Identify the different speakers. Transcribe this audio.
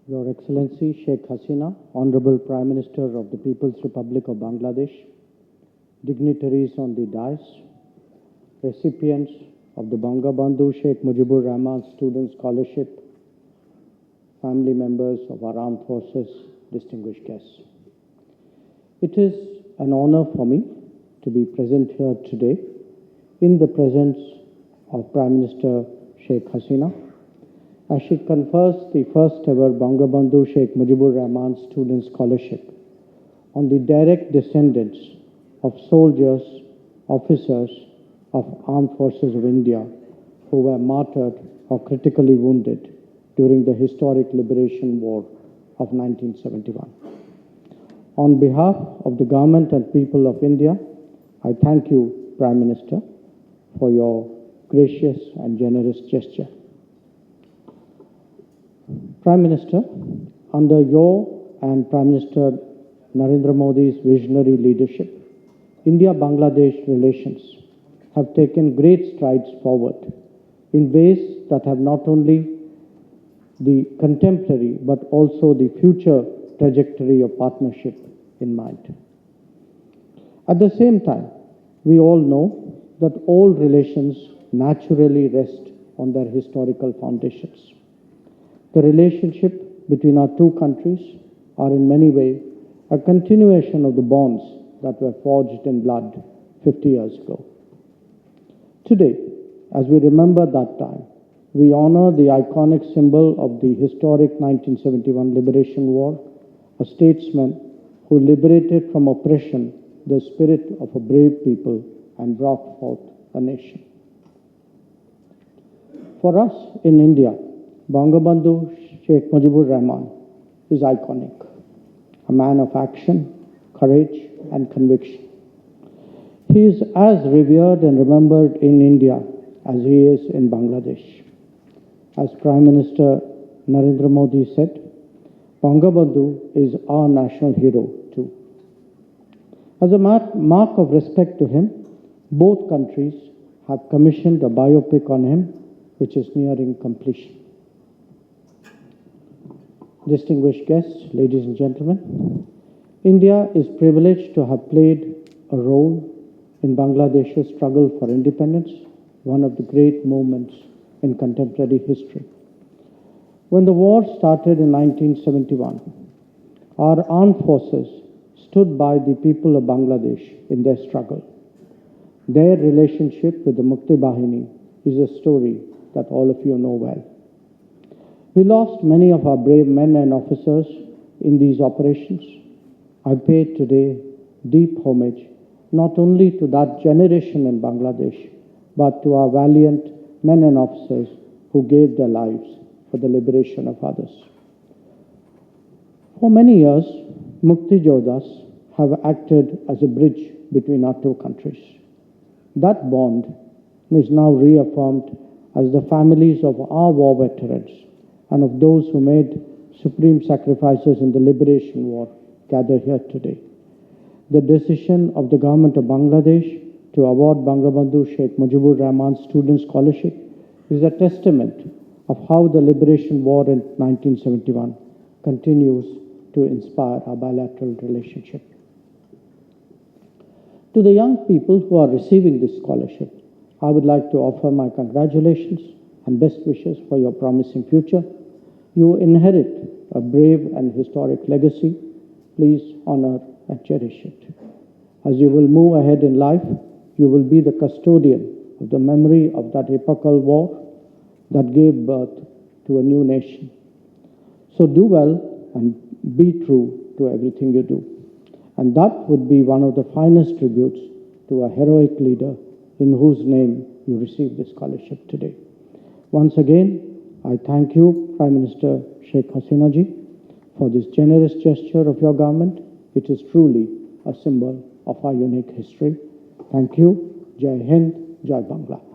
Speaker 1: Your Excellency Sheikh Hasina, Honorable Prime Minister of the People's Republic of Bangladesh, dignitaries on the dais, recipients of the Bangabandhu Sheikh Mujibur Rahman Student Scholarship, family members of our armed forces, distinguished guests. It is an honor for me to be present here today in the presence of Prime Minister Sheikh Hasina as she confers the first ever Bangabandhu Sheikh Mujibur Rahman Student Scholarship on the direct descendants of soldiers, officers of Armed Forces of India who were martyred or critically wounded during the historic Liberation War of 1971. On behalf of the government and people of India, I thank you, Prime Minister, for your gracious and generous gesture. Prime Minister, under your and Prime Minister Narendra Modi's visionary leadership, India-Bangladesh relations have taken great strides forward in ways that have not only the contemporary but also the future trajectory of partnership in mind. At the same time, we all know that all relations naturally rest on their historical foundations. The relationship between our two countries are in many ways a continuation of the bonds that were forged in blood 50 years ago. Today, as we remember that time, we honor the iconic symbol of the historic 1971 Liberation War, a statesman who liberated from oppression the spirit of a brave people and brought forth a nation. For us in India, Bangabandhu Sheikh Mujibur Rahman is iconic, a man of action, courage, and conviction. He is as revered and remembered in India as he is in Bangladesh. As Prime Minister Narendra Modi said, Bangabandhu is our national hero too. As a mark of respect to him, both countries have commissioned a biopic on him, which is nearing completion. Distinguished guests, ladies and gentlemen, India is privileged to have played a role in Bangladesh's struggle for independence, one of the great moments in contemporary history. When the war started in 1971, our armed forces stood by the people of Bangladesh in their struggle. Their relationship with the Mukti Bahini is a story that all of you know well. We lost many of our brave men and officers in these operations. I pay today deep homage not only to that generation in Bangladesh, but to our valiant men and officers who gave their lives for the liberation of others. For many years, Mukti Jodhas have acted as a bridge between our two countries. That bond is now reaffirmed as the families of our war veterans and of those who made supreme sacrifices in the Liberation War gather here today. The decision of the government of Bangladesh to award Bangabandhu Sheikh Mujibur Rahman Student Scholarship is a testament of how the Liberation War in 1971 continues to inspire our bilateral relationship. To the young people who are receiving this scholarship, I would like to offer my congratulations and best wishes for your promising future. You inherit a brave and historic legacy. Please honor and cherish it. As you will move ahead in life, you will be the custodian of the memory of that epochal war that gave birth to a new nation. So do well and be true to everything you do. And that would be one of the finest tributes to a heroic leader in whose name you received this scholarship today. Once again, I thank you, Prime Minister Sheikh Hasina ji, for this generous gesture of your government. It is truly a symbol of our unique history. Thank you. Jai Hind, Jai Bangla.